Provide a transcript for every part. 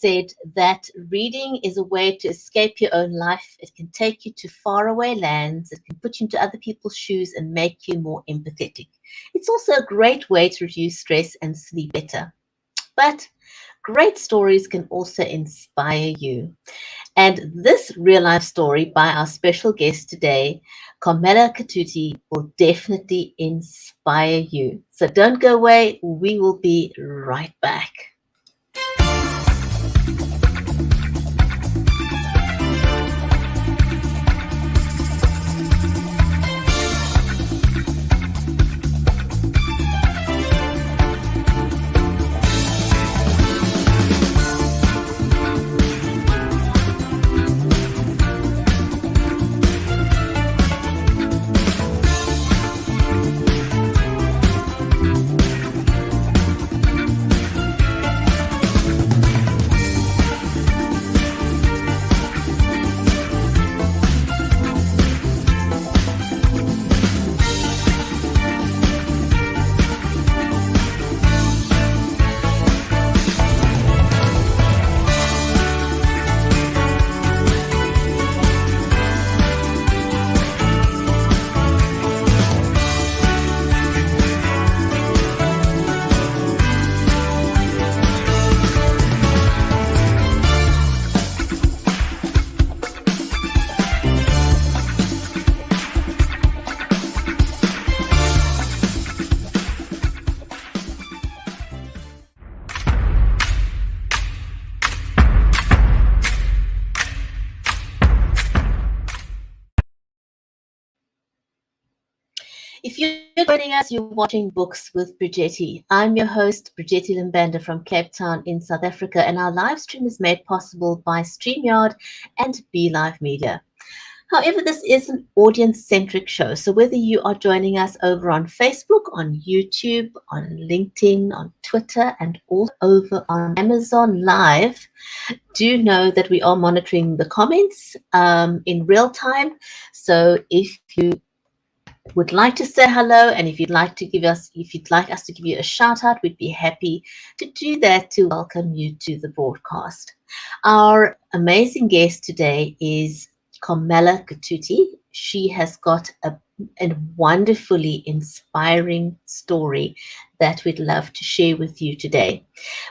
said that reading is a way to escape your own life. It can take you to faraway lands. It can put you into other people's shoes and make you more empathetic. It's also a great way to reduce stress and sleep better. But great stories can also inspire you. And this real life story by our special guest today, Carmela Cattuti, will definitely inspire you. So don't go away. We will be right back. If you're joining us, you're watching Books with Brigetti. I'm your host, Brigetti Limbanda from Cape Town in South Africa, and our live stream is made possible by StreamYard and BeLive Media. However, this is an audience-centric show, so whether you are joining us over on Facebook, on YouTube, on LinkedIn, on Twitter, and all over on Amazon Live, do know that we are monitoring the comments in real time. So if you would like to say hello, and if you'd like us to give you a shout out, we'd be happy to do that to welcome you to the broadcast. Our amazing guest today is Carmela Cattuti. She has got a wonderfully inspiring story that we'd love to share with you today.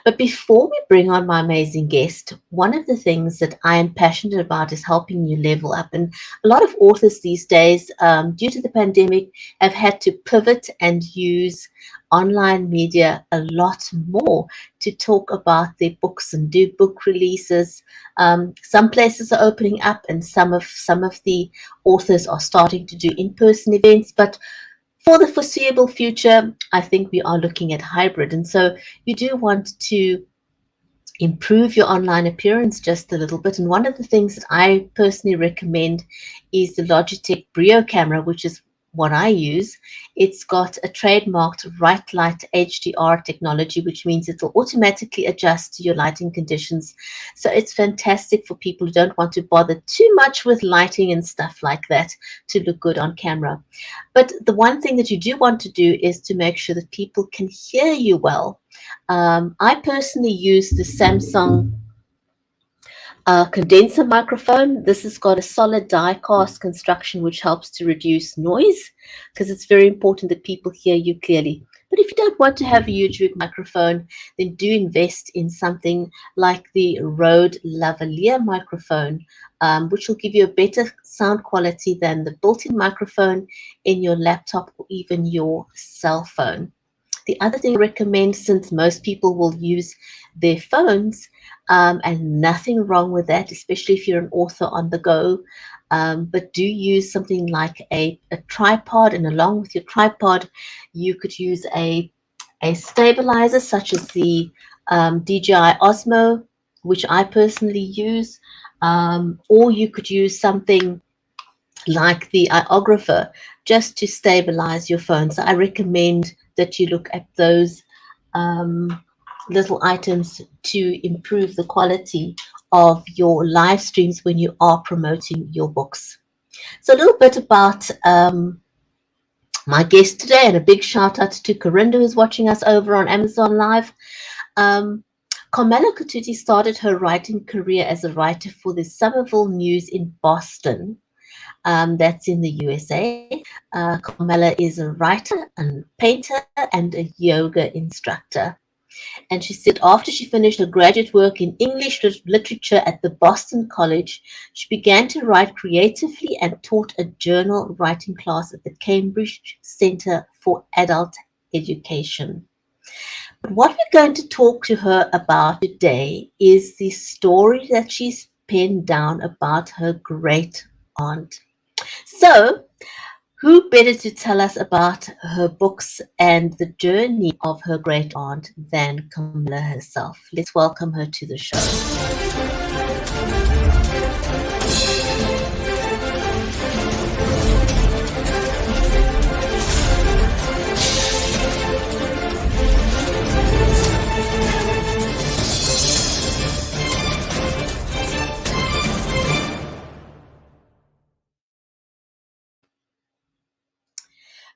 But before we bring on my amazing guest, one of the things that I am passionate about is helping you level up. And a lot of authors these days, due to the pandemic, have had to pivot and use online media a lot more to talk about their books and do book releases. Some places are opening up, and some of the authors are starting to do in-person events. But for the foreseeable future, I think we are looking at hybrid. And so you do want to improve your online appearance just a little bit. And one of the things that I personally recommend is the Logitech Brio camera, which is what I use. It's got a trademarked bright light HDR technology, which means it will automatically adjust to your lighting conditions. So it's fantastic for people who don't want to bother too much with lighting and stuff like that to look good on camera. But the one thing that you do want to do is to make sure that people can hear you well. I personally use the Samsung condenser microphone. This has got a solid die cast construction, which helps to reduce noise, because it's very important that people hear you clearly. But if you don't want to have a huge microphone, then do invest in something like the Rode lavalier microphone, which will give you a better sound quality than the built-in microphone in your laptop or even your cell phone. The other thing I recommend, since most people will use their phones, and nothing wrong with that, especially if you're an author on the go, but do use something like a tripod, and along with your tripod, you could use a stabilizer such as the DJI Osmo, which I personally use, or you could use something like the iographer just to stabilize your phone. So I recommend that you look at those little items to improve the quality of your live streams when you are promoting your books. So a little bit about my guest today, and a big shout out to Corinda, who's watching us over on Amazon Live. Carmela Cattuti started her writing career as a writer for the Somerville News in Boston. That's in the USA. Carmela is a writer, a painter, and a yoga instructor. And she said after she finished her graduate work in English literature at the Boston College, she began to write creatively and taught a journal writing class at the Cambridge Centre for Adult Education. But what we're going to talk to her about today is the story that she's penned down about her great aunt. So, who better to tell us about her books and the journey of her great aunt than Camilla herself? Let's welcome her to the show.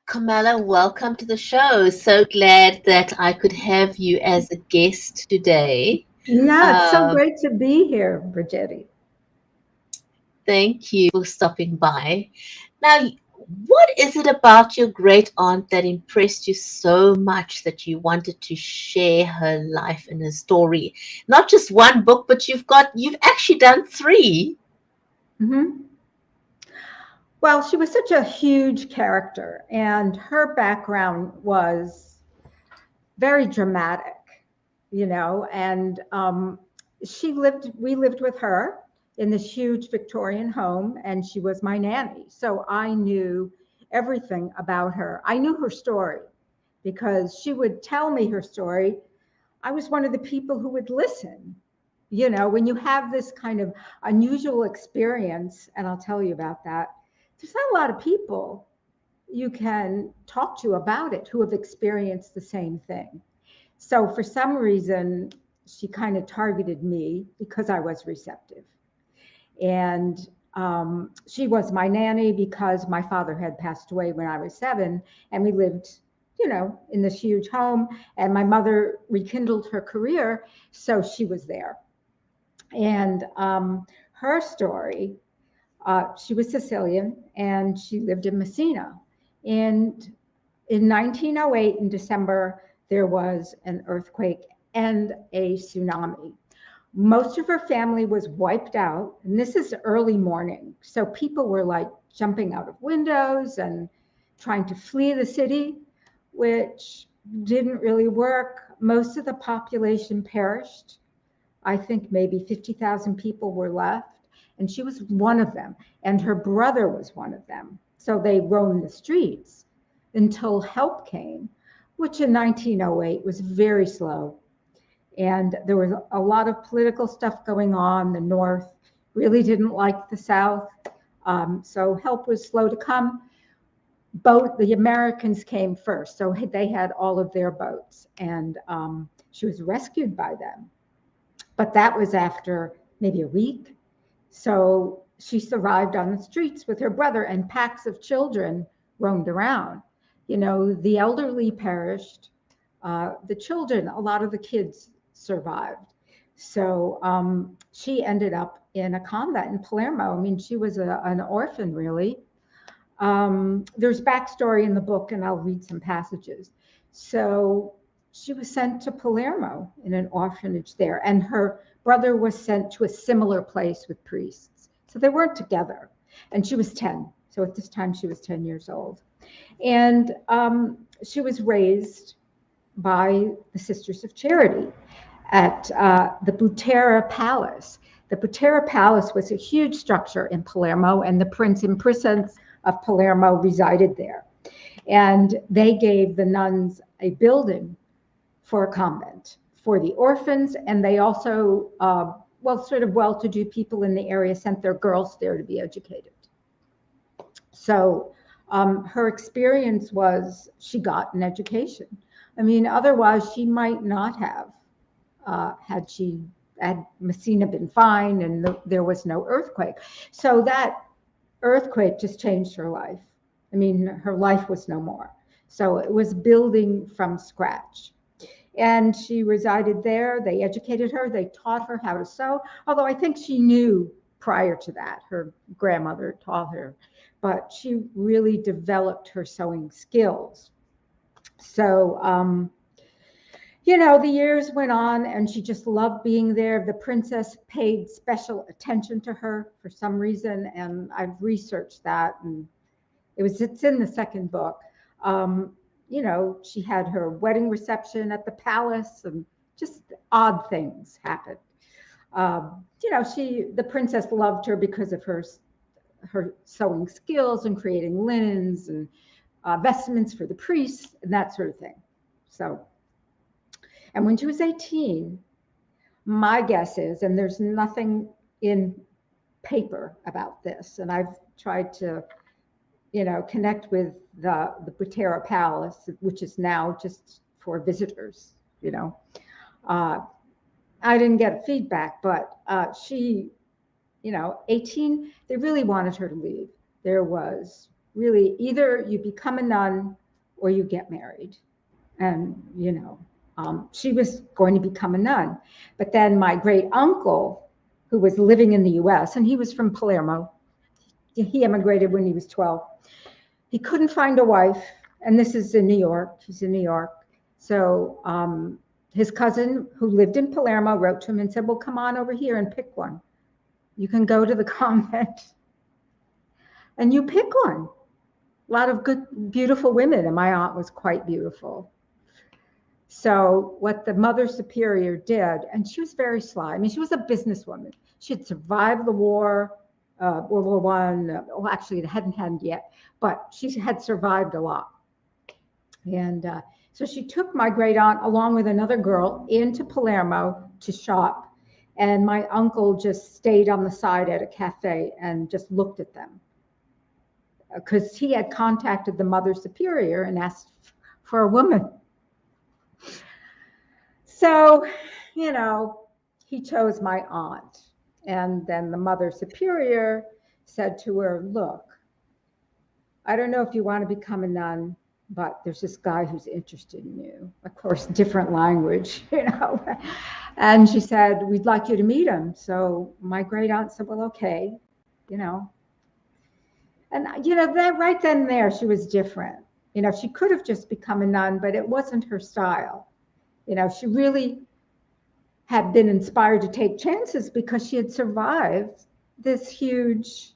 Camilla, welcome to the show. So glad that I could have you as a guest today. Yeah, it's so great to be here, Brigitte. Thank you for stopping by. Now, what is it about your great aunt that impressed you so much that you wanted to share her life and her story? Not just one book, but you've actually done three. hmm Well, she was such a huge character, and her background was very dramatic, and we lived with her in this huge Victorian home, and she was my nanny. So I knew everything about her. I knew her story because she would tell me her story. I was one of the people who would listen. When you have this kind of unusual experience, and I'll tell you about that, there's not a lot of people you can talk to about it who have experienced the same thing. So for some reason, she kind of targeted me because I was receptive. And she was my nanny because my father had passed away when I was 7, and we lived, in this huge home. And my mother rekindled her career, so she was there. And her story, she was Sicilian and she lived in Messina. And in 1908, in December, there was an earthquake and a tsunami. Most of her family was wiped out, and this is early morning. So people were like jumping out of windows and trying to flee the city, which didn't really work. Most of the population perished. I think maybe 50,000 people were left, and she was one of them, and her brother was one of them. So they roamed the streets until help came, which in 1908 was very slow. And there was a lot of political stuff going on. The North really didn't like the South, so help was slow to come. The Americans came first, so they had all of their boats, and she was rescued by them. But that was after maybe a week. So she survived on the streets with her brother, and packs of children roamed around. The elderly perished. The children, a lot of the kids survived. So she ended up in a convent in Palermo. I mean, she was an orphan, really. There's backstory in the book, and I'll read some passages. So she was sent to Palermo in an orphanage there, and her brother was sent to a similar place with priests. So they weren't together, and she was 10. So at this time, she was 10 years old. And she was raised by the Sisters of Charity at the Butera Palace. The Butera Palace was a huge structure in Palermo, and the prince and princess of Palermo resided there. And they gave the nuns a building for a convent for the orphans, and they also, sort of well-to-do people in the area sent their girls there to be educated. So her experience was she got an education. I mean, otherwise she might not have, had Messina been fine and there was no earthquake. So that earthquake just changed her life. I mean, her life was no more. So it was building from scratch. And she resided there. They educated her. They taught her how to sew, although I think she knew prior to that. Her grandmother taught her, but she really developed her sewing skills. So, the years went on and she just loved being there. The princess paid special attention to her for some reason, and I've researched that, and it's in the second book. She had her wedding reception at the palace, and just odd things happened. The princess loved her because of her sewing skills and creating linens and vestments for the priests and that sort of thing. So, and when she was 18, my guess is, and there's nothing in paper about this, and I've tried to, connect with the Butera Palace, which is now just for visitors, I didn't get feedback, but she, 18, they really wanted her to leave. There was really either you become a nun or you get married. And, she was going to become a nun. But then my great uncle, who was living in the US, and he was from Palermo, he immigrated when he was 12. He couldn't find a wife, and this is in New York. He's in New York. So his cousin, who lived in Palermo, wrote to him and said, well, come on over here and pick one. You can go to the convent and you pick one. A lot of good, beautiful women, and my aunt was quite beautiful. So what the Mother Superior did, and she was very sly. I mean, she was a businesswoman. She had survived the war, World War One. Well, actually, it hadn't happened yet, but she had survived a lot. And so she took my great aunt along with another girl into Palermo to shop. And my uncle just stayed on the side at a cafe and just looked at them, because he had contacted the Mother Superior and asked for a woman. So, he chose my aunt. And then the Mother Superior said to her, look, I don't know if you want to become a nun, but there's this guy who's interested in you. Of course, different language, And she said, we'd like you to meet him. So my great aunt said, well, okay, And, that right then and there, she was different. She could have just become a nun, but it wasn't her style. She really had been inspired to take chances because she had survived this huge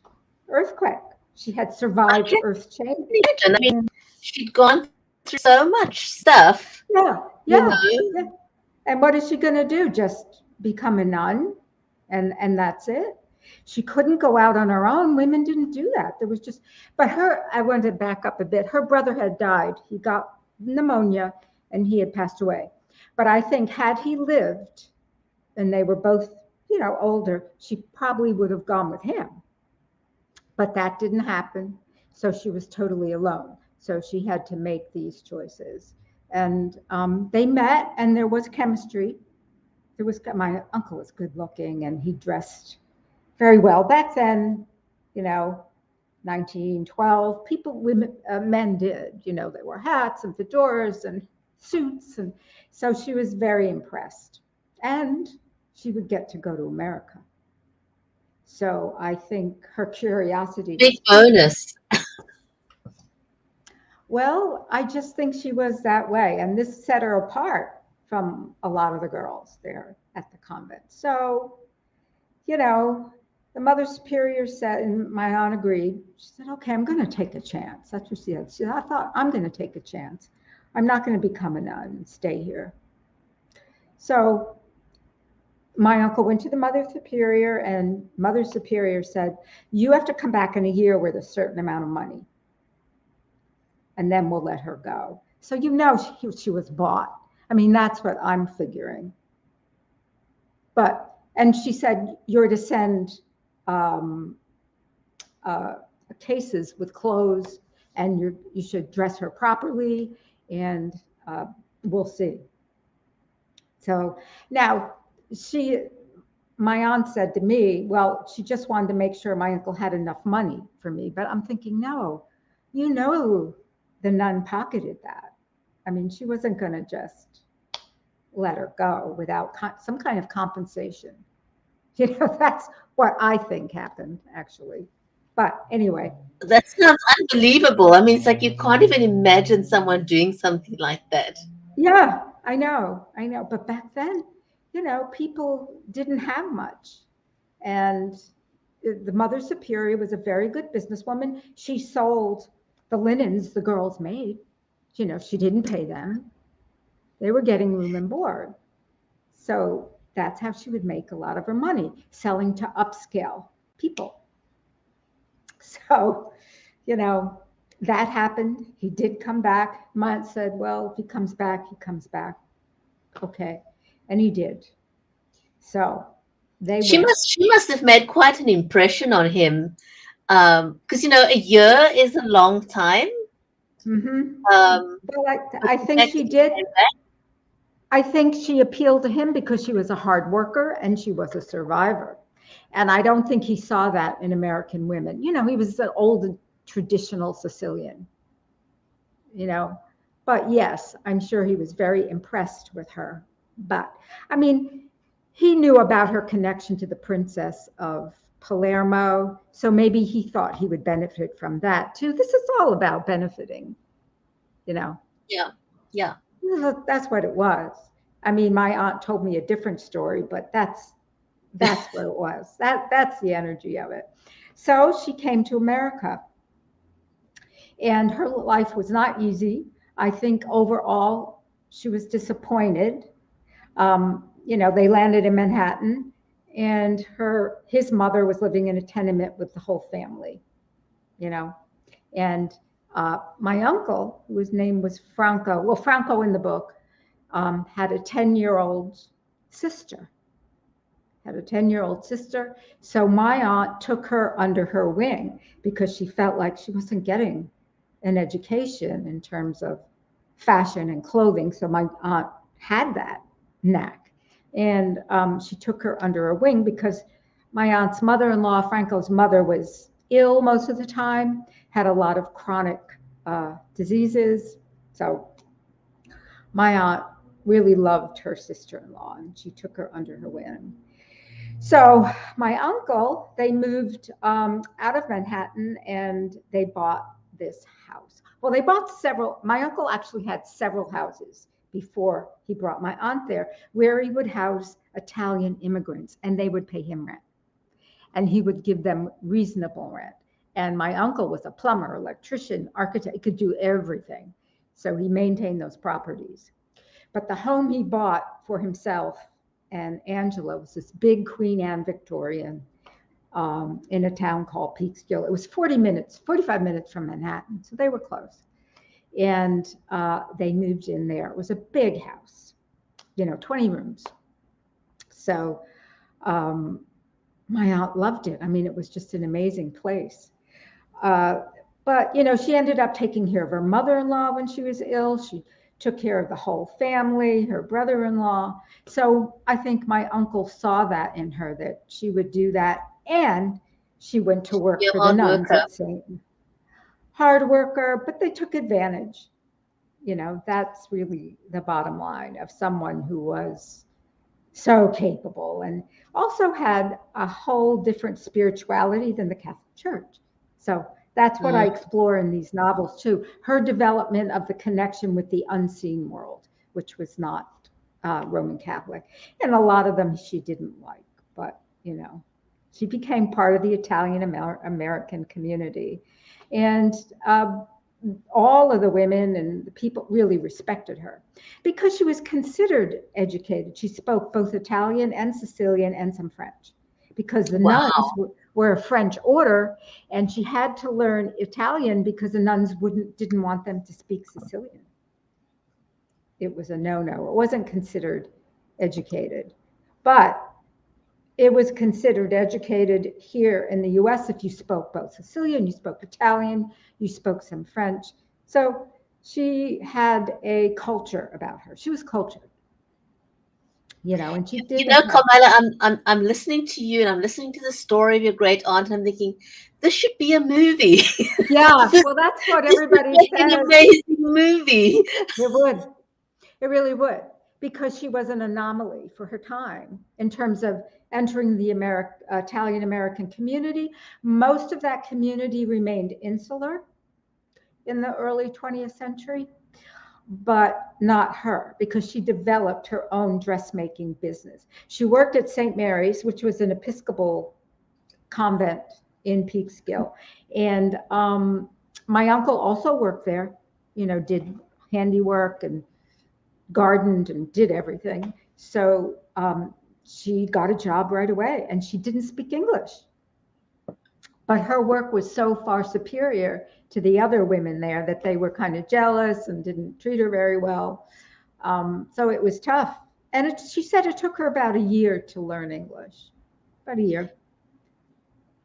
earthquake. She had survived earth change. I mean, she'd gone through so much stuff. Yeah. And what is she going to do? Just become a nun? And that's it? She couldn't go out on her own. Women didn't do that. There was just, but I want to back up a bit. Her brother had died. He got pneumonia and he had passed away. But I think had he lived, and they were both, older, she probably would have gone with him. But that didn't happen. So she was totally alone. So she had to make these choices. And they met, and there was chemistry. My uncle was good looking, and he dressed very well. Back then, 1912, men did, they wore hats and fedoras and suits. And so she was very impressed. And she would get to go to America. So I think her curiosity. Big bonus. Well, I just think she was that way. And this set her apart from a lot of the girls there at the convent. So, the Mother Superior said, and my aunt agreed. She said, okay, I'm going to take a chance. That's what she said. She said, I thought, I'm going to take a chance. I'm not going to become a nun and stay here. So my uncle went to the Mother Superior, and Mother Superior said, you have to come back in a year with a certain amount of money, and then we'll let her go. So she was bought. I mean, that's what I'm figuring. And she said, you're to send cases with clothes, and you should dress her properly, and we'll see. So now my aunt said to me, well, she just wanted to make sure my uncle had enough money for me. But I'm thinking, no, the nun pocketed that. I mean, she wasn't going to just let her go without some kind of compensation. That's what I think happened, actually. But anyway. That sounds unbelievable. I mean, it's like you can't even imagine someone doing something like that. Yeah, I know. But back then, people didn't have much. And the Mother Superior was a very good businesswoman. She sold the linens the girls made. She didn't pay them. They were getting room and board. So that's how she would make a lot of her money, selling to upscale people. So, you know, that happened. He did come back. Mont said, well, if he comes back, he comes back. Okay. And he did. So they went. She must have made quite an impression on him. Because a year is a long time. Mm-hmm. But But I the think fact she that he did. came back, I think she appealed to him because she was a hard worker and she was a survivor. And I don't think he saw that in American women. He was an old traditional Sicilian, you know. But yes, I'm sure he was very impressed with her. But I mean, he knew about her connection to the princess of Palermo. So maybe he thought he would benefit from that too. This is all about benefiting, you know. yeah, yeah. That's what it was. I mean, my aunt told me a different story, but that's what it was. That's the energy of it. So she came to America, and her life was not easy. I think overall she was disappointed. They landed in Manhattan, and his mother was living in a tenement with the whole family. You know, and my uncle, whose name was Franco. Well, Franco in the book had a 10-year-old sister. So my aunt took her under her wing because she felt like she wasn't getting an education in terms of fashion and clothing. So my aunt had that knack. And she took her under her wing because my aunt's mother-in-law, Franco's mother, was ill most of the time, had a lot of chronic diseases. So my aunt really loved her sister-in-law, and she took her under her wing. So my uncle, they moved out of Manhattan, and they bought this house. Well, they bought several. My uncle actually had several houses before he brought my aunt there, where he would house Italian immigrants, and they would pay him rent, and he would give them reasonable rent. And my uncle was a plumber, electrician, architect. He could do everything. So he maintained those properties. But the home he bought for himself and Angela was this big Queen Anne Victorian in a town called Peekskill. It was 45 minutes from Manhattan, so they were close. And they moved in there. It was a big house, 20 rooms. So my aunt loved it. I mean, it was just an amazing place. But, she ended up taking care of her mother-in-law when she was ill. She took care of the whole family, her brother-in-law. So I think my uncle saw that in her, that she would do that. And she went to work You're for a the hard nuns worker. at St. Hard worker, but they took advantage. That's really the bottom line of someone who was so capable and also had a whole different spirituality than the Catholic Church. So that's what I explore in these novels too. Her development of the connection with the unseen world, which was not Roman Catholic. And a lot of them she didn't like, but she became part of the Italian American community. And all of the women and the people really respected her because she was considered educated. She spoke both Italian and Sicilian and some French because the Wow. nuns were a French order, and she had to learn Italian because the nuns didn't want them to speak Sicilian. It was a no-no. It wasn't considered educated, but it was considered educated here in the US if you spoke both Sicilian, you spoke Italian, you spoke some French. So she had a culture about her. She was cultured, and she didn't have. Carmela, I'm listening to you and I'm listening to the story of your great aunt, and I'm thinking, this should be a movie. Yeah, this, well, that's what this would everybody make an says. amazing movie. It would. It really would. because she was an anomaly for her time in terms of entering the Italian American community. Most of that community remained insular in the early 20th century, but not her, because she developed her own dressmaking business. She worked at St. Mary's, which was an Episcopal convent in Peekskill. And my uncle also worked there, did handiwork and gardened and did everything. So she got a job right away, and she didn't speak English. But her work was so far superior to the other women there that they were kind of jealous and didn't treat her very well. So it was tough. And she said it took her about a year to learn English. About a year.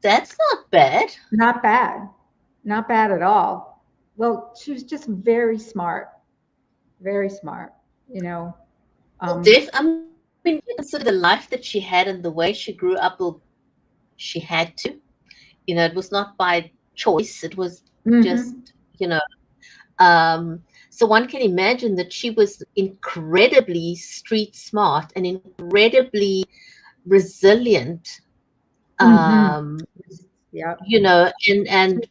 That's not bad. Not bad. Not bad at all. Well, she was just very smart. Very smart, I mean, you consider the life that she had and the way she grew up, she had to. It was not by choice. It was just, so one can imagine that she was incredibly street smart and incredibly resilient. Yeah. And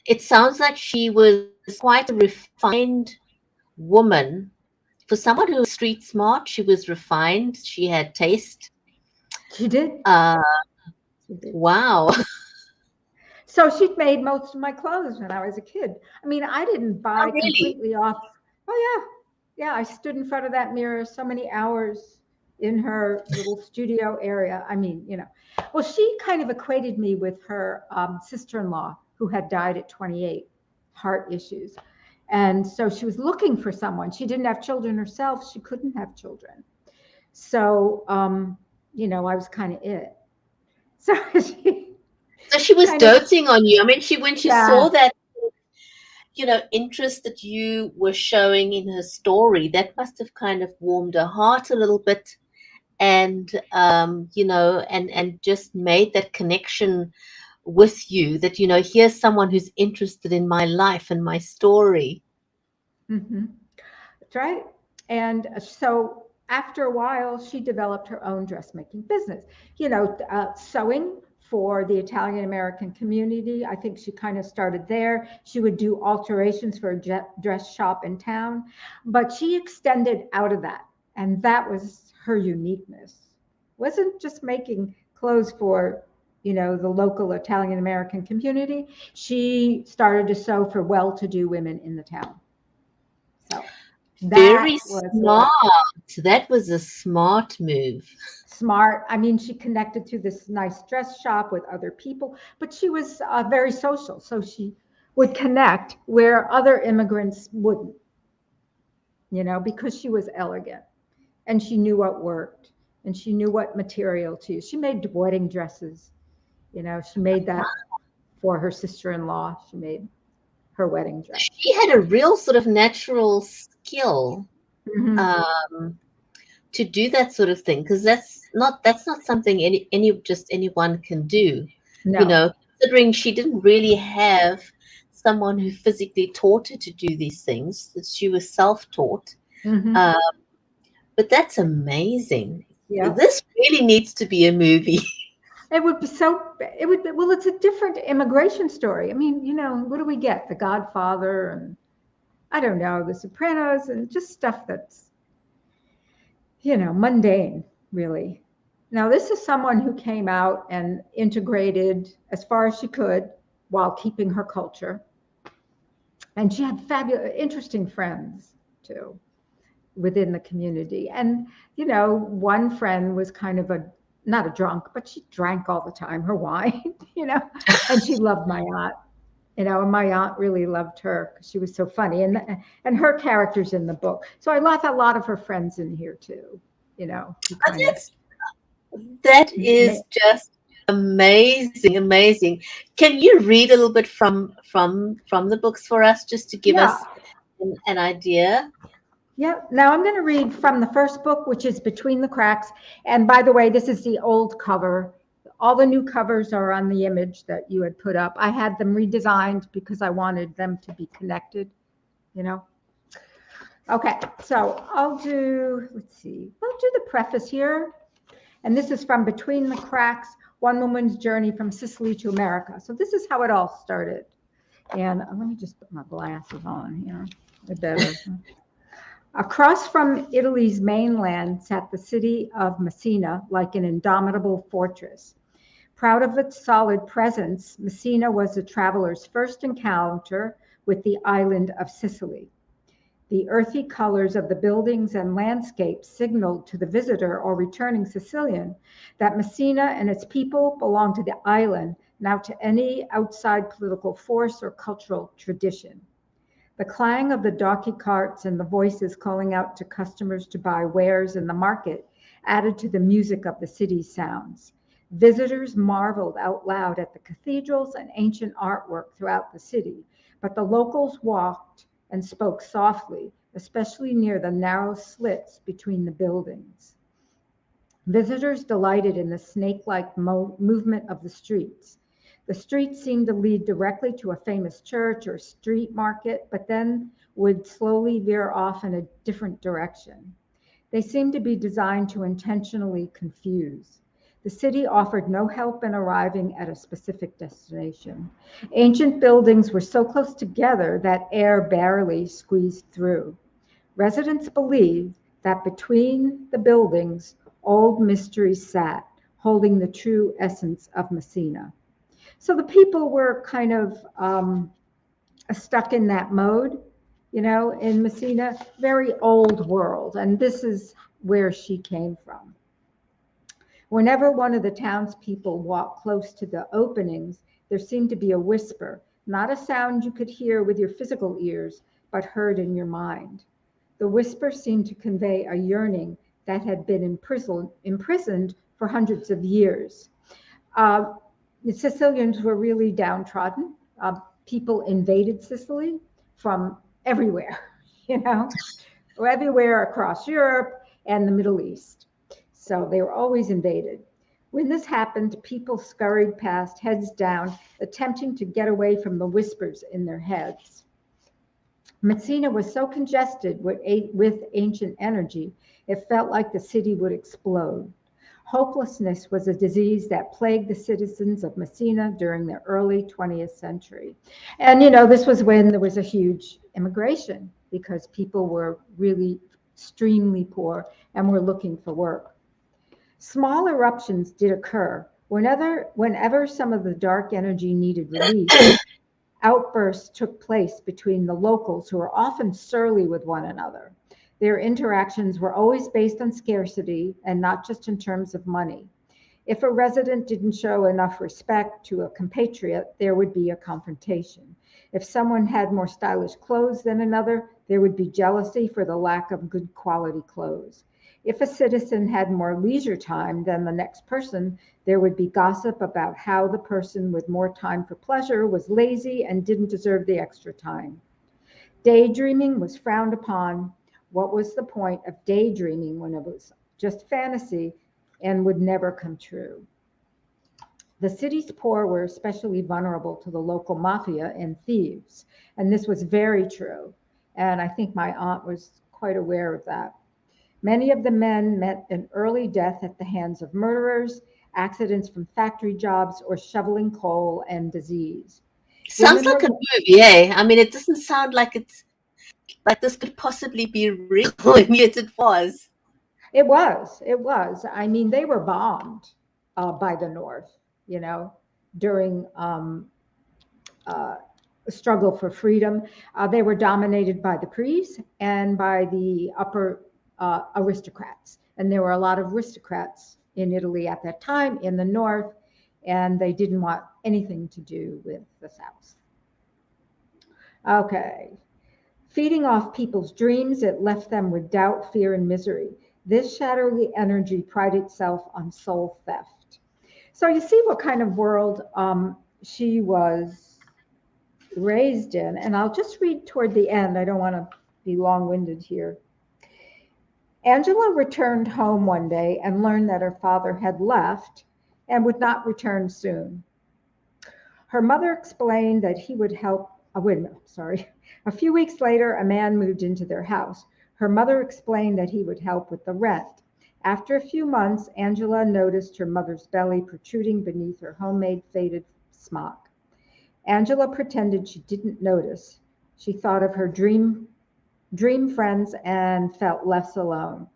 it sounds like she was quite a refined woman. For someone who was street smart, she was refined. She had taste. She did. She did. Wow. So she'd made most of my clothes when I was a kid. I mean, I didn't buy completely off. Oh, yeah. Yeah, I stood in front of that mirror so many hours in her little studio area. I mean, Well, she kind of equated me with her sister-in-law who had died at 28, heart issues. And so she was looking for someone. She didn't have children herself. She couldn't have children. So, I was kind of it. So she was doting on you. I mean, when she saw that, interest that you were showing in her story, that must have kind of warmed her heart a little bit, and and just made that connection with you that here's someone who's interested in my life and my story. That's right. And so after a while, she developed her own dressmaking business, sewing for the Italian American community. I think she kind of started there. She would do alterations for a dress shop in town, but she extended out of that. And that was her uniqueness. Wasn't just making clothes for, the local Italian American community. She started to sew for well-to-do women in the town. So very smart. That was a smart move. Smart. I mean, she connected to this nice dress shop with other people, but she was very social. So she would connect where other immigrants wouldn't, because she was elegant and she knew what worked and she knew what material to use. She made wedding dresses. She made that for her sister-in-law. She made her wedding dress. She had a real sort of natural skill to do that sort of thing, because that's not something anyone can do. No. Considering she didn't really have someone who physically taught her to do these things, that she was self-taught. But that's amazing. Yeah. This really needs to be a movie. It would be well, it's a different immigration story. I mean, what do we get? The Godfather and I don't know, The Sopranos and just stuff that's, mundane, really. Now, this is someone who came out and integrated as far as she could while keeping her culture. And she had fabulous, interesting friends too within the community. And, one friend was kind of not a drunk, but she drank all the time, her wine, and she loved my aunt, and my aunt really loved her because she was so funny. And her character's in the book. So I left a lot of her friends in here too, That is just amazing. Can you read a little bit from the books for us, just to give us an idea? Yeah. Now I'm going to read from the first book, which is Between the Cracks. And by the way, this is the old cover. All the new covers are on the image that you had put up. I had them redesigned because I wanted them to be connected, Okay, so let's see, I'll do the preface here. And this is from Between the Cracks, One Woman's Journey from Sicily to America. So this is how it all started. And let me just put my glasses on here. Better. Across from Italy's mainland sat the city of Messina like an indomitable fortress. Proud of its solid presence, Messina was the traveler's first encounter with the island of Sicily. The earthy colors of the buildings and landscapes signaled to the visitor or returning Sicilian that Messina and its people belonged to the island, not to any outside political force or cultural tradition. The clang of the donkey carts and the voices calling out to customers to buy wares in the market added to the music of the city's sounds. Visitors marveled out loud at the cathedrals and ancient artwork throughout the city, but the locals walked and spoke softly, especially near the narrow slits between the buildings. Visitors delighted in the snake-like movement of the streets. The streets seemed to lead directly to a famous church or street market, but then would slowly veer off in a different direction. They seemed to be designed to intentionally confuse. The city offered no help in arriving at a specific destination. Ancient buildings were so close together that air barely squeezed through. Residents believed that between the buildings, old mysteries sat, holding the true essence of Messina. So the people were kind of stuck in that mode, in Messina, very old world. And this is where she came from. Whenever one of the townspeople walked close to the openings, there seemed to be a whisper, not a sound you could hear with your physical ears, but heard in your mind. The whisper seemed to convey a yearning that had been imprisoned for hundreds of years. The Sicilians were really downtrodden. People invaded Sicily from everywhere, everywhere across Europe and the Middle East. So they were always invaded. When this happened, people scurried past, heads down, attempting to get away from the whispers in their heads. Messina was so congested with ancient energy, it felt like the city would explode. Hopelessness was a disease that plagued the citizens of Messina during the early 20th century. And, this was when there was a huge immigration because people were really extremely poor and were looking for work. Small eruptions did occur. Whenever some of the dark energy needed release, outbursts took place between the locals who were often surly with one another. Their interactions were always based on scarcity and not just in terms of money. If a resident didn't show enough respect to a compatriot, there would be a confrontation. If someone had more stylish clothes than another, there would be jealousy for the lack of good quality clothes. If a citizen had more leisure time than the next person, there would be gossip about how the person with more time for pleasure was lazy and didn't deserve the extra time. Daydreaming was frowned upon. What was the point of daydreaming when it was just fantasy and would never come true? The city's poor were especially vulnerable to the local mafia and thieves, and this was very true. And I think my aunt was quite aware of that. Many of the men met an early death at the hands of murderers, accidents from factory jobs, or shoveling coal and disease. Sounds Women like were, a movie, eh? I mean, it doesn't sound like it's like this could possibly be real, and yet it was. it was. I mean, they were bombed by the North, during uh, struggle for freedom. They were dominated by the priests and by the upper aristocrats. And there were a lot of aristocrats in Italy at that time in the North, and they didn't want anything to do with the South. Okay. Feeding off people's dreams, it left them with doubt, fear, and misery. This shadowy energy prided itself on soul theft. So you see what kind of world she was raised in. And I'll just read toward the end. I don't want to be long-winded here. Angela returned home one day and learned that her father had left and would not return soon. Her mother explained that he would help. Wait a minute, sorry. A few weeks later, a man moved into their house. Her mother explained that he would help with the rent. After a few months, Angela noticed her mother's belly protruding beneath her homemade faded smock. Angela pretended she didn't notice. She thought of her dream friends and felt less alone.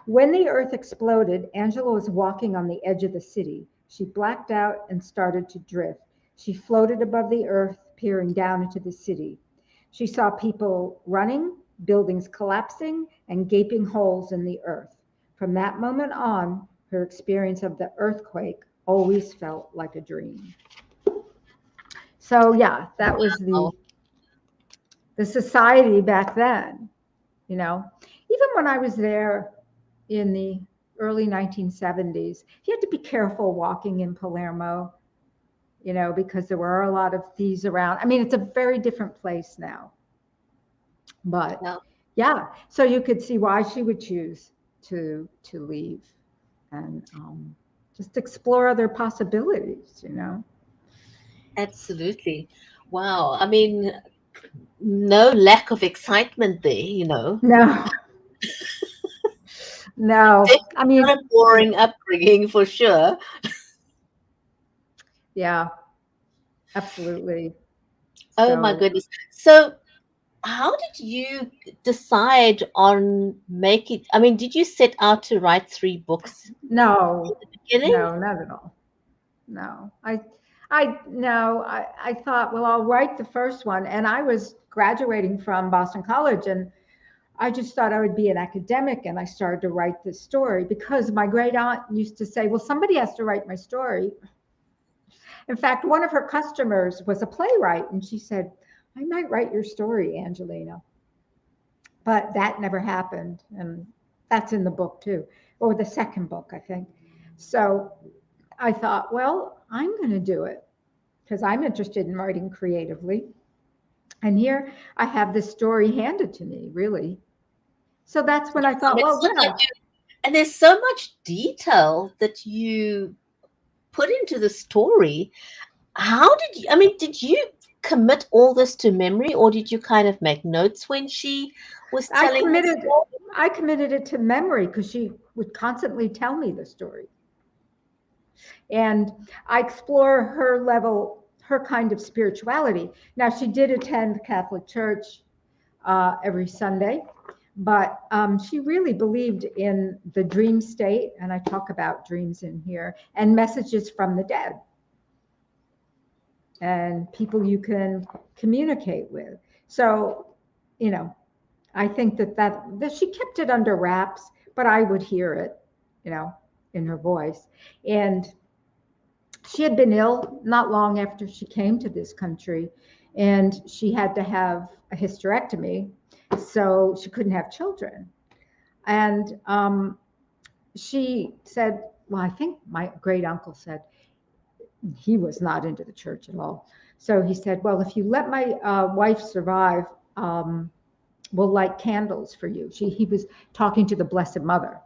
When the earth exploded, Angela was walking on the edge of the city. She blacked out and started to drift. She floated above the earth, peering down into the city. She saw people running, buildings collapsing, and gaping holes in the earth. From that moment on, her experience of the earthquake always felt like a dream. So yeah, that was Wow. the society back then, you know. Even when I was there in the early 1970s, you had to be careful walking in Palermo, you know, because there were a lot of thieves around. I mean, it's a very different place now. But Yeah, yeah, so you could see why she would choose to leave and just explore other possibilities, you know. absolutely. Wow. I mean, no lack of excitement there, you know. No, no. I Definitely mean, not a boring upbringing for sure. yeah, absolutely. Oh my So goodness. So, how did you decide on making? I mean, did you set out to write three books in no, the beginning? no, not at all. No, no, I thought, well, I'll write the first one. And I was graduating from Boston College, and I just thought I would be an academic. And I started to write this story because my great aunt used to say, well, somebody has to write my story. In fact, one of her customers was a playwright, and she said, I might write your story, Angelina. But that never happened. And that's in the book too, or the second book, I think. So I thought, well, I'm going to do it because I'm interested in writing creatively. And here I have this story handed to me, really. So that's when I Wow, thought, well, and there's so much detail that you put into the story. How did you? I mean, did you commit all this to memory, or did you kind of make notes when she was I telling her committed, story? I committed it to memory because she would constantly tell me the story. And I explore her level, her kind of spirituality. Now, she did attend Catholic Church every Sunday, but she really believed in the dream state, and I talk about dreams in here, and messages from the dead, and people you can communicate with. So, you know, I think that she kept it under wraps, but I would hear it, you know, in her voice. And she had been ill not long after she came to this country, and she had to have a hysterectomy, so she couldn't have children. And she said, well, I think my great uncle said he was not into the church at all. So he said, well, if you let my wife survive, we'll light candles for you. He was talking to the Blessed Mother,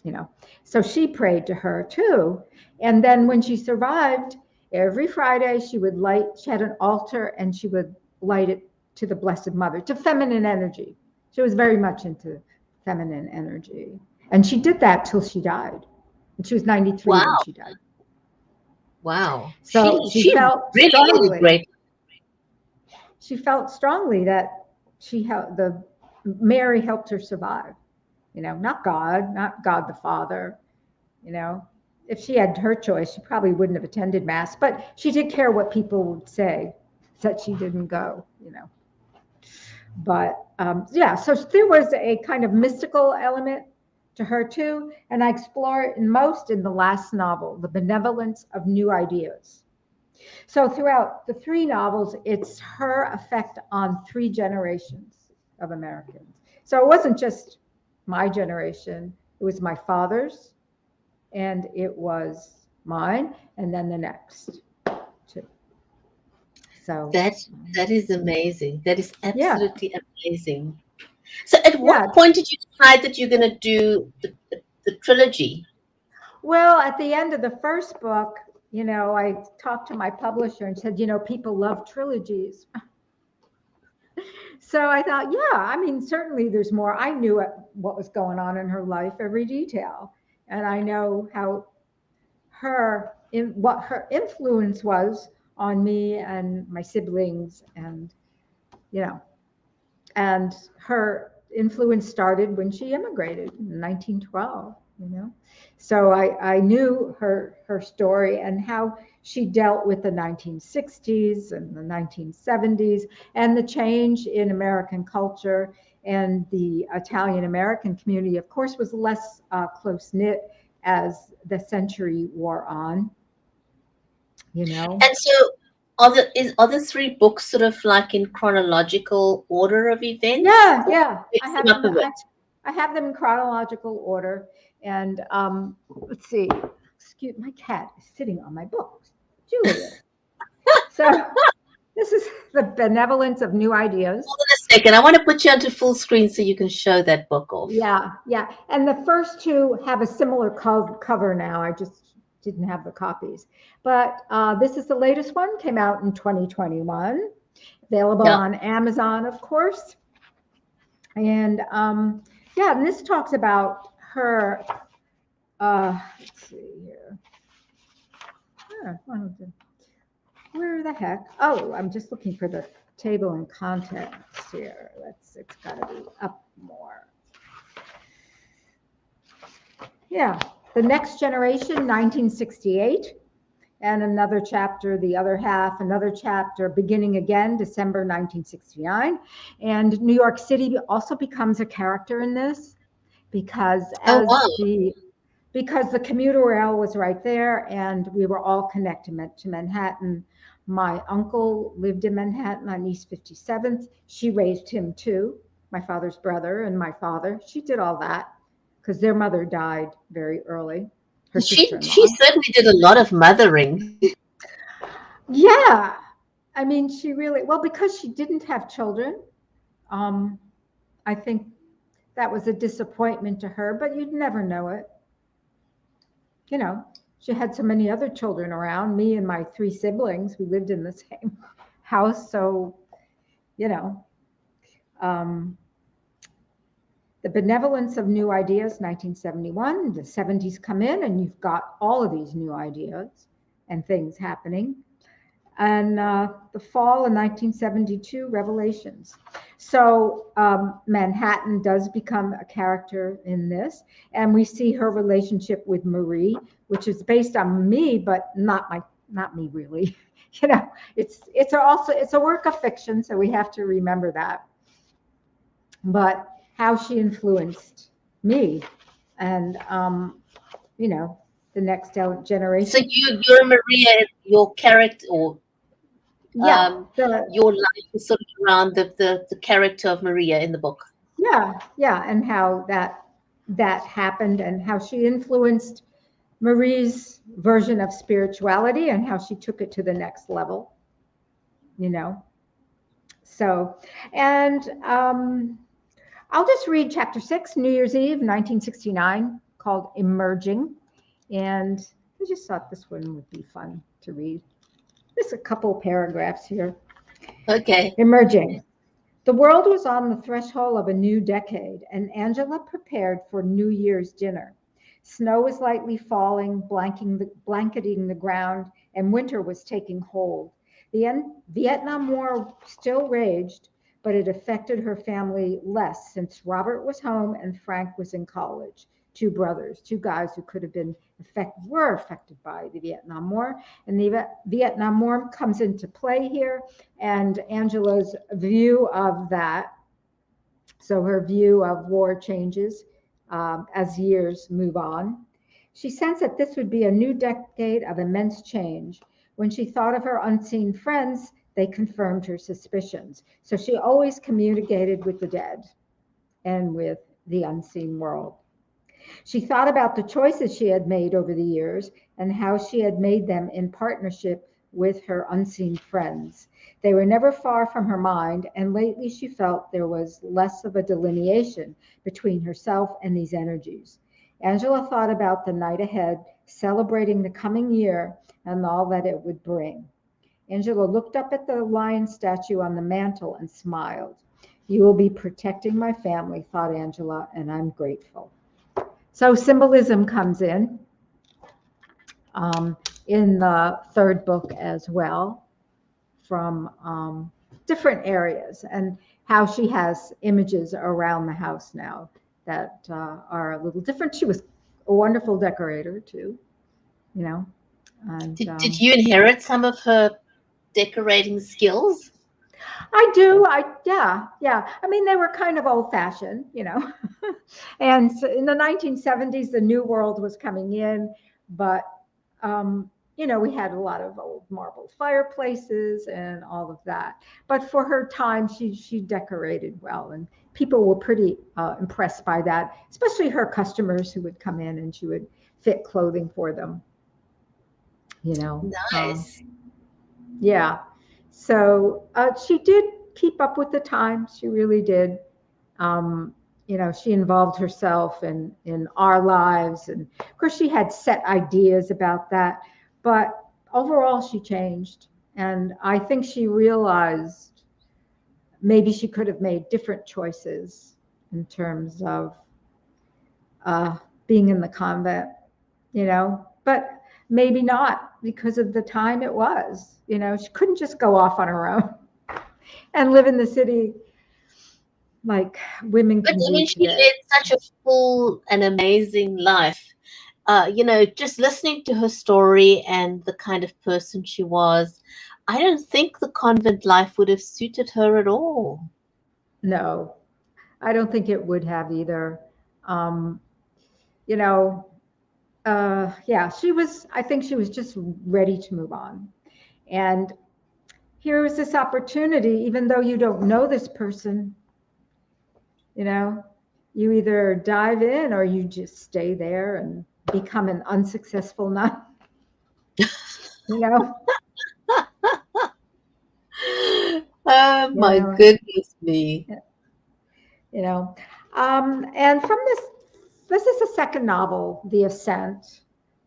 you know. So she prayed to her too. And then when she survived, every Friday she had an altar and she would light it to the Blessed Mother, to feminine energy. She was very much into feminine energy. And she did that till she died. And she was 93 when Wow, she died. wow. So She really is a great. she felt strongly that the Mary helped her survive. You know, not God the Father. You know, if she had her choice, she probably wouldn't have attended Mass, but she did care what people would say that she didn't go, you know. But yeah, so there was a kind of mystical element to her too, and I explore it most in the last novel, The Benevolence of New Ideas. So throughout the three novels, it's her effect on three generations of Americans. So it wasn't just my generation, it was my father's, and it was mine, and then the next two. So That that is amazing. That is yeah, absolutely amazing. So, at yeah. what point did you decide that you're going to do the trilogy? Well, at the end of the first book, you know, I talked to my publisher and said, you know, people love trilogies. So I thought, yeah, I mean, certainly there's more. I knew what was going on in her life, every detail. And I know how what her influence was on me and my siblings, and, you know, and her influence started when she immigrated in 1912, you know. So I knew her story and how she dealt with the 1960s and the 1970s and the change in American culture. And the Italian American community, of course, was less close knit as the century wore on, you know. And so, are the three books sort of like in chronological order of events, Yeah, or yeah. mix them up a bit? I have them in chronological order. And let's see. Excuse, my cat is sitting on my books. Julius. So this is The Benevolence of New Ideas. Hold on a second. I want to put you onto full screen so you can show that book off. Yeah, yeah. And the first two have a similar cover now. I just didn't have the copies. But this is the latest one, came out in 2021, available Yeah. on Amazon, of course. And yeah, and this talks about her. Let's see here. Where the heck? Oh, I'm just looking for the table and contents here. It's got to be up more. Yeah, The Next Generation, 1968. And another chapter, the other half, another chapter, Beginning Again, December 1969. And New York City also becomes a character in this because Oh wow. because the commuter rail was right there and we were all connected to Manhattan. My uncle lived in Manhattan on East 57th. She raised him too, my father's brother and my father. She did all that because their mother died very early, her She sister-in-law. certainly did a lot of mothering. Yeah. I mean, she really, well, because she didn't have children, um, I think that was a disappointment to her, but you'd never know it. You know, she had so many other children around, me and my three siblings. We lived in the same house. So, you know, um, The Benevolence of New Ideas, 1971. The 70s come in, and you've got all of these new ideas and things happening. And the fall of 1972, Revelations. So Manhattan does become a character in this, and we see her relationship with Marie, which is based on me, but not me really. You know, it's a work of fiction, so we have to remember that. But how she influenced me, and you know, the next So generation. you're Maria, your character, or Yeah, your life is sort of around the character of Maria in the book. yeah, and how that happened and how she influenced Marie's version of spirituality and how she took it to the next level, you know. So, and I'll just read chapter 6, New Year's Eve, 1969, called Emerging. And I just thought this one would be fun to read. Just a couple paragraphs here. Okay. Emerging. The world was on the threshold of a new decade, and Angela prepared for New Year's dinner. Snow was lightly falling, blanketing the ground, and winter was taking hold. The Vietnam War still raged, but it affected her family less since Robert was home and Frank was in college. Two brothers, two guys who could have were affected by the Vietnam War. And the Vietnam War comes into play here, and Angela's view of that. So her view of war changes as years move on. She sensed that this would be a new decade of immense change. When she thought of her unseen friends, they confirmed her suspicions. So she always communicated with the dead and with the unseen world. She thought about the choices she had made over the years and how she had made them in partnership with her unseen friends. They were never far from her mind, and lately she felt there was less of a delineation between herself and these energies. Angela thought about the night ahead, celebrating the coming year and all that it would bring. Angela looked up at the lion statue on the mantle and smiled. You will be protecting my family, thought Angela, and I'm grateful. So symbolism comes in the third book as well, from different areas, and how she has images around the house now that are a little different. She was a wonderful decorator too, you know. And Did you inherit some of her decorating skills? I do. Yeah. I mean, they were kind of old fashioned, and so in the 1970s, the new world was coming in, but we had a lot of old marble fireplaces and all of that. But for her time, she decorated well, and people were pretty impressed by that, especially her customers who would come in and she would fit clothing for them. You know, Nice. yeah. So she did keep up with the times. She really did. Um, she involved herself in our lives, and of course, she had set ideas about that. But overall, she changed, and I think she realized maybe she could have made different choices in terms of uh, being in the convent, but maybe not because of the time it was. She couldn't just go off on her own and live in the city like women But can I do mean, she today. led such a full and amazing life. Just listening to her story and the kind of person she was, I don't think the convent life would have suited her at all. No, I don't think it would have either. Um, you know, yeah, I think she was just ready to move on. And here was this opportunity, even though you don't know this person, you know, you either dive in or you just stay there and become an unsuccessful nun, you know, Oh you my know, goodness me. you know. And from this is the second novel, The Ascent,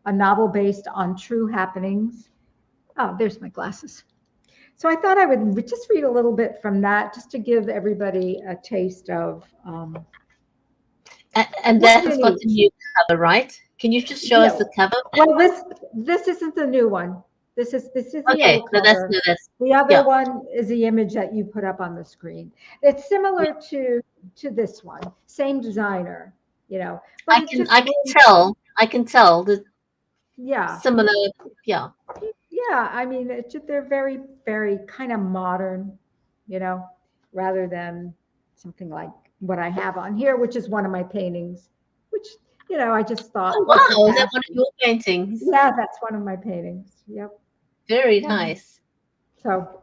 a novel based on true happenings. Oh, there's my glasses. So I thought I would just read a little bit from that, just to give everybody a taste of And one that has got minute the each. new cover, right? Can you just show us Yeah. the cover? Well, this isn't the new one. This is the Okay, old no, cover. that's The other yeah. one is the image that you put up on the screen. It's similar to this one, same designer, but it just really, I can tell the yeah, similar, yeah. yeah. I mean, they're very, very kind of modern, you know, rather than something like what I have on here, which is one of my paintings, which, I just Oh thought was the wow, is that one of passion. your paintings? Yeah, that's one of my paintings. Yep. Very Mhm. nice. So,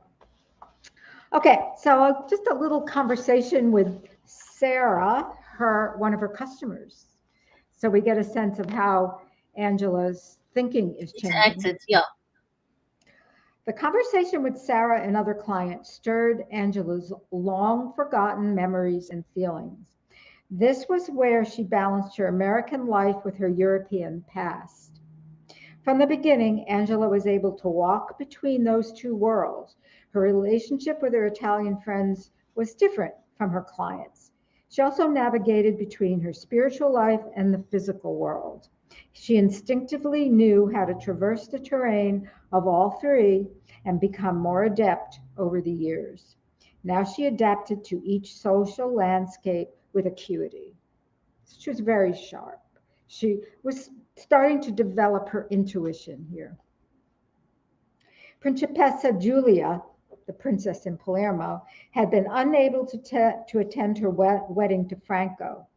okay, so just a little conversation with Sarah, one of her customers. So we get a sense of how Angela's thinking is changing. Interacted, yeah. The conversation with Sarah and other clients stirred Angela's long forgotten memories and feelings. This was where she balanced her American life with her European past. From the beginning, Angela was able to walk between those two worlds. Her relationship with her Italian friends was different from her clients. She also navigated between her spiritual life and the physical world. She instinctively knew how to traverse the terrain of all three and become more adept over the years. Now she adapted to each social landscape with acuity. She was very sharp. She was starting to develop her intuition here. Principessa Giulia, the princess in Palermo, had been unable to attend her wedding to Franco.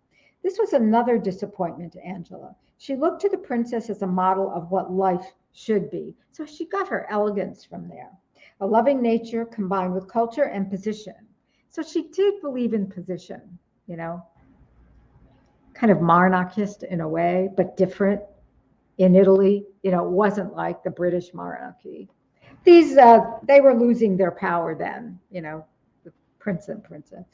This was another disappointment to Angela. She looked to the princess as a model of what life should be, so she got her elegance from there. A loving nature combined with culture and position. So she did believe in position, you know, kind of monarchist in a way, but different in Italy. It wasn't like the British monarchy. They were losing their power then, the prince and princess.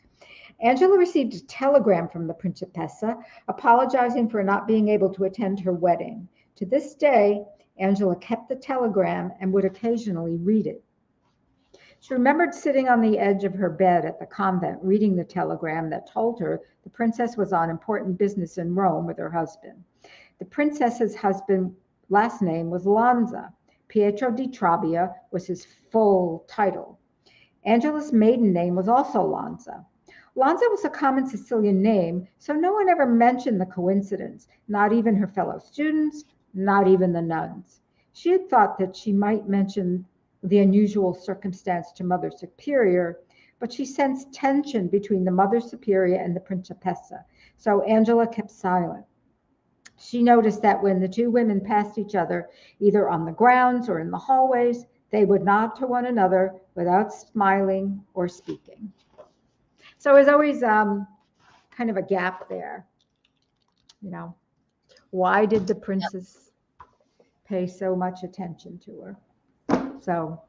Angela received a telegram from the Principessa apologizing for not being able to attend her wedding. To this day, Angela kept the telegram and would occasionally read it. She remembered sitting on the edge of her bed at the convent, reading the telegram that told her the princess was on important business in Rome with her husband. The princess's husband's last name was Lanza. Pietro di Trabia was his full title. Angela's maiden name was also Lanza. Lanza was a common Sicilian name, so no one ever mentioned the coincidence, not even her fellow students, not even the nuns. She had thought that she might mention the unusual circumstance to Mother Superior, but she sensed tension between the Mother Superior and the Principessa, so Angela kept silent. She noticed that when the two women passed each other, either on the grounds or in the hallways, they would nod to one another without smiling or speaking. So there's always kind of a gap there. You know, why did the princess pay so much attention to her? So,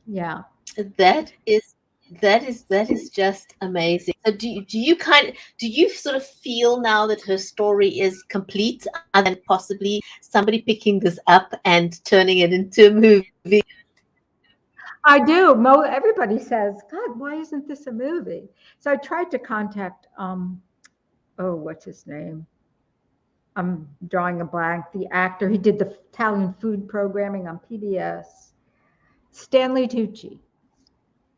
yeah. That is that is just amazing. So do you sort of feel now that her story is complete, other than possibly somebody picking this up and turning it into a movie? I do. Everybody says, God, why isn't this a movie? So I tried to contact, oh, what's his name? I'm drawing a blank. The actor, he did the Italian food programming on PBS, Stanley Tucci.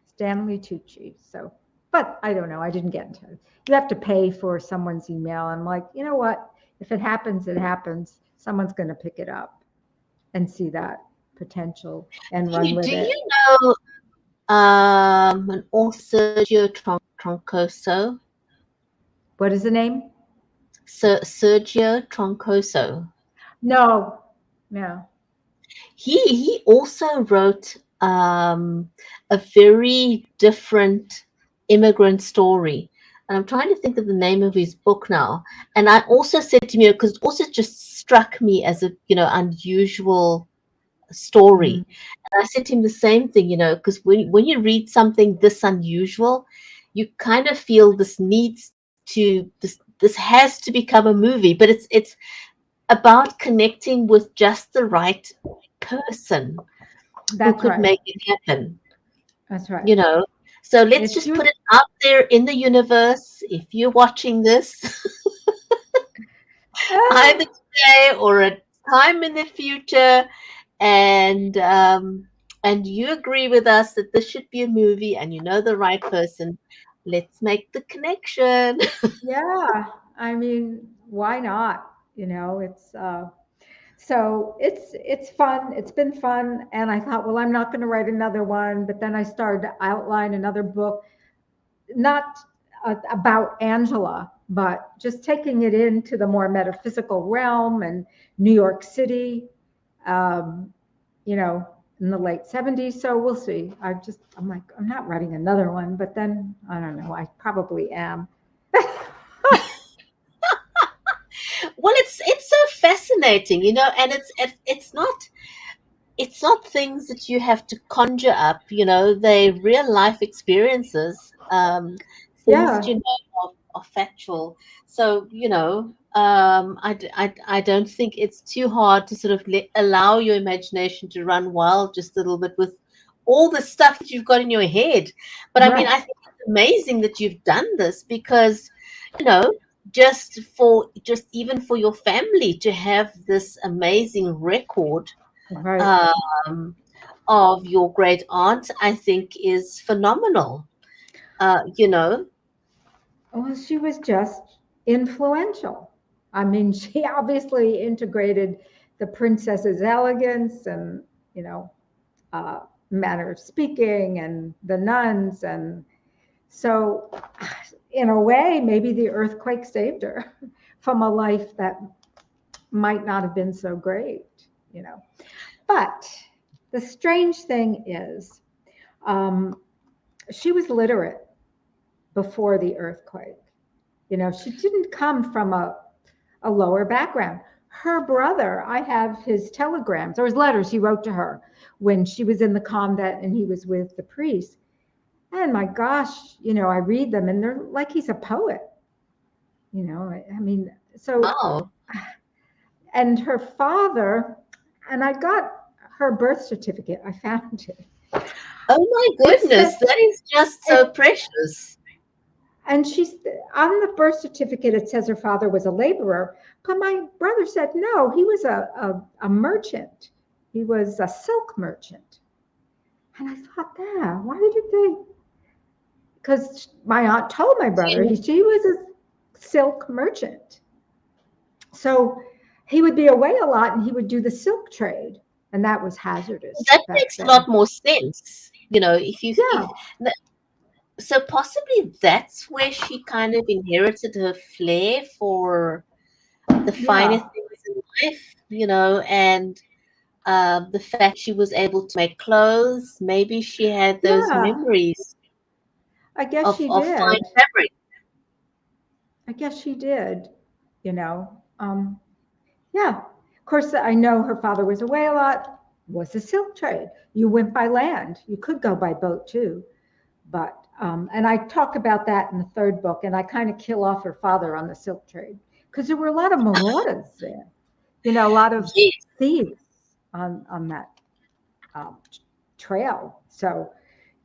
Stanley Tucci. So, but I don't know. I didn't get into it. You have to pay for someone's email. I'm like, you know what? If it happens, it happens. Someone's going to pick it up and see that potential and run Do with it. you know an author, Sergio Troncoso? What is the name? Sergio Troncoso. No, no. He also wrote a very different immigrant story. And I'm trying to think of the name of his book now. And I also said to him, because it also just struck me as a, unusual story. Mm-hmm. And I said to him the same thing, because when you read something this unusual, you kind of feel this has to become a movie, but it's about connecting with just the right person who That's could right. make it happen, That's right. you know. So let's It's just you. put it out there in the universe. If you're watching this, either Ah, today or a time in the future, and you agree with us that this should be a movie, and you know the right person, let's make the connection. yeah. I mean, why not? It's so it's fun. It's been fun, and I thought, well, I'm not going to write another one. But then I started to outline another book, not about Angela, but just taking it into the more metaphysical realm and New York City, um, you know, in the late 70s. So we'll see. I'm like, I'm not writing another one, but then I don't know. I probably am. Well, it's so fascinating, and it's not things that you have to conjure up, they real life experiences, things that Yeah, are factual. So, I don't think it's too hard to sort of allow your imagination to run wild just a little bit with all the stuff that you've got in your head. But I mean, right, I think it's amazing that you've done this because, you know, just even for your family to have this amazing record, right. um, of your great aunt, I think is phenomenal. You know, Well, she was just influential. I mean, she obviously integrated the princess's elegance and, you know, uh, manner of speaking and the nuns. And so, in a way, maybe the earthquake saved her from a life that might not have been so great, you know. But the strange thing is, um, she was literate before the earthquake. She didn't come from a lower background. Her brother, I have his telegrams or his letters he wrote to her when she was in the convent and he was with the priest. And my gosh, I read them and they're like he's a poet. I mean, so, wow. and her father, and I got her birth certificate, I found it. Oh my It said, goodness, that is just so it, precious. and she's on the birth certificate. It says her father was a laborer, but my brother said no, he was a merchant. He was a silk merchant. And I thought, yeah, why did they? Because my aunt told my brother she was a silk merchant. So he would be away a lot and he would do the silk trade. And that was hazardous That back makes a then. lot more sense. You know, if Yeah, so possibly that's where she kind of inherited her flair for the finer yeah, things in life, you know, and the fact she was able to make clothes. Maybe she had those yeah. memories I guess she of fine did. fabric. I guess she did, you know. Yeah. Of course, I know her father was away a lot, was the silk trade. You went by land. You could go by boat too. But, and I talk about that in the third book, and I kind of kill off her father on the silk trade because there were a lot of marauders there, a lot of Yes. thieves on that um, trail. So,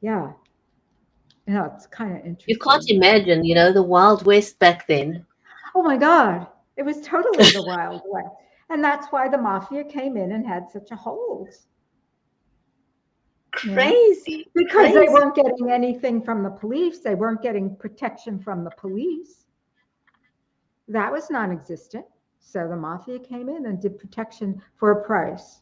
yeah, it's kind of You can't interesting. imagine, you know, the Wild West back then. Oh my God, it was totally the Wild West. And that's why the mafia came in and had such a hold, you know, Crazy, because they crazy. weren't getting anything from the police. They weren't getting protection from the police. That was non existent. So the mafia came in and did protection for a price.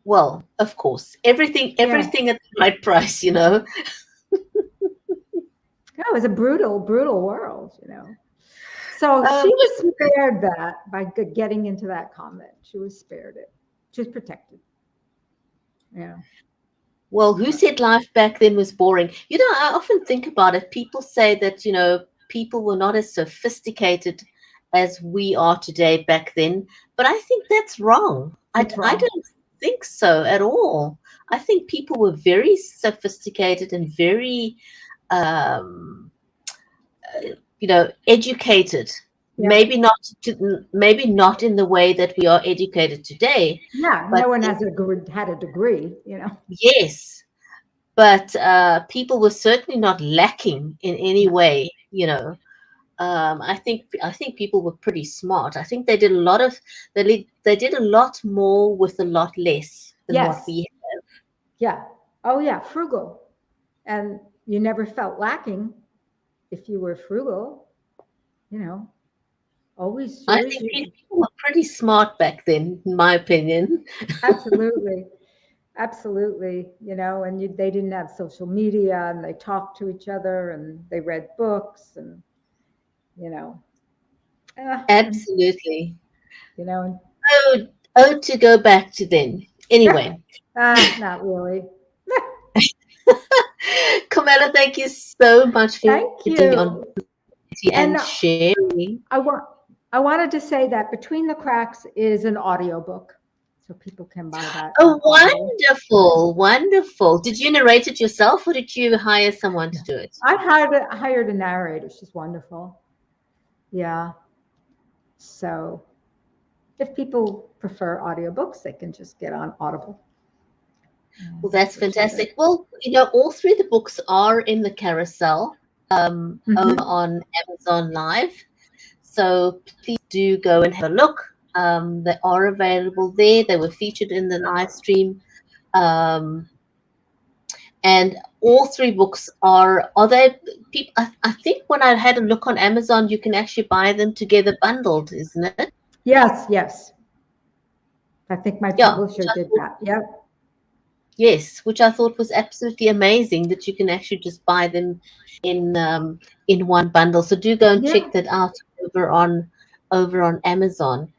Well, of course, Yeah. everything at the right price, you know. Yeah, it was a brutal, brutal world. So Um, she was spared that by getting into that convent. She was spared it. She was protected. Yeah. well, who But said life back then was boring? You know, I often think about it. People say that, you know, people were not as sophisticated as we are today back then, but I think that's wrong. it's I wrong. don't think so at all. I think people were very sophisticated and very um, you know, educated. Yeah. Maybe not in the way that we are educated today, Yeah. but No one has had a degree. yes, but people were certainly not lacking in any No. way. You know, I think people were pretty smart. I think they did a lot of they did a lot more with a lot less than what Yes. we. Yeah. Oh, yeah. Frugal. And you never felt lacking if you were frugal, you know, always, I always, think people were pretty smart back then, in my opinion. absolutely. Absolutely. And they didn't have social media and they talked to each other and they read books and, you know, and, Absolutely. and Oh, oh, to go back to then. Anyway, not really. Carmela, thank you so much for Thank getting on you. And and sharing. I want I wanted to say that Between the Cracks is an audiobook, so people can buy that on Oh, Audible. wonderful, wonderful. Did you narrate it yourself or did you hire someone to Yeah. do it? I hired a narrator. She's wonderful. Yeah. So if people prefer audiobooks, they can just get on Audible. Well, And that's which is it. fantastic. Well, you know, all three of the books are in the carousel over Mm-hmm. on Amazon Live. So please do go and have a look. They are available there. They were featured in the live stream. Um, and all three books are they people I think when I had a look on Amazon you can actually buy them together bundled, isn't it? Yes, yes. I think my Yeah, publisher did that. Yep. yes, which I thought was absolutely amazing that you can actually just buy them in one bundle. So do go and check Yeah. that out over on Amazon.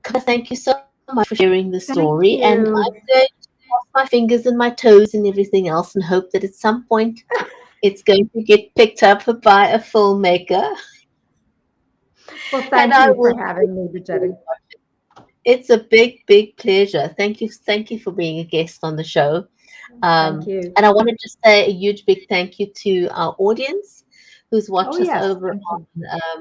Thank you so much for sharing the Thank story, and I'm you. going to cross my fingers and my toes and everything else and hope that at some point it's going to get picked up by a filmmaker. Well, And thank I you for will. having me, Bridgetti. It's a big, big pleasure. Thank you for being a guest on the show. Thank you. And I want to just say a huge, big thank you to our audience who's Oh, watched us yes. over Thank you. on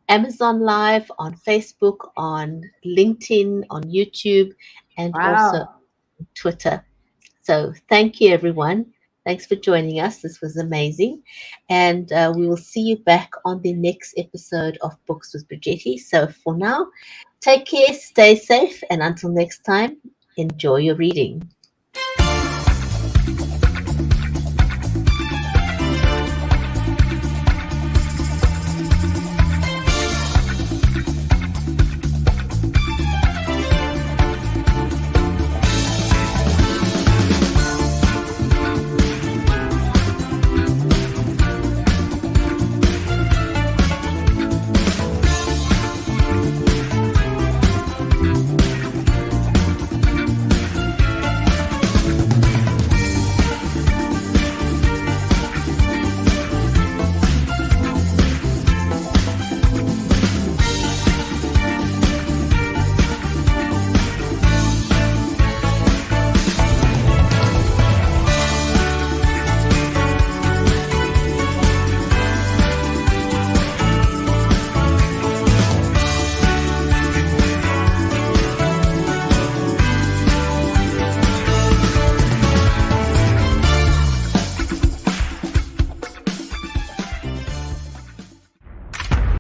Amazon Live, on Facebook, on LinkedIn, on YouTube, and also Wow. Twitter. So thank you, everyone. Thanks for joining us. This was amazing. And we will see you back on the next episode of Books with Brigetti. So for now, take care, stay safe, and until next time, enjoy your reading.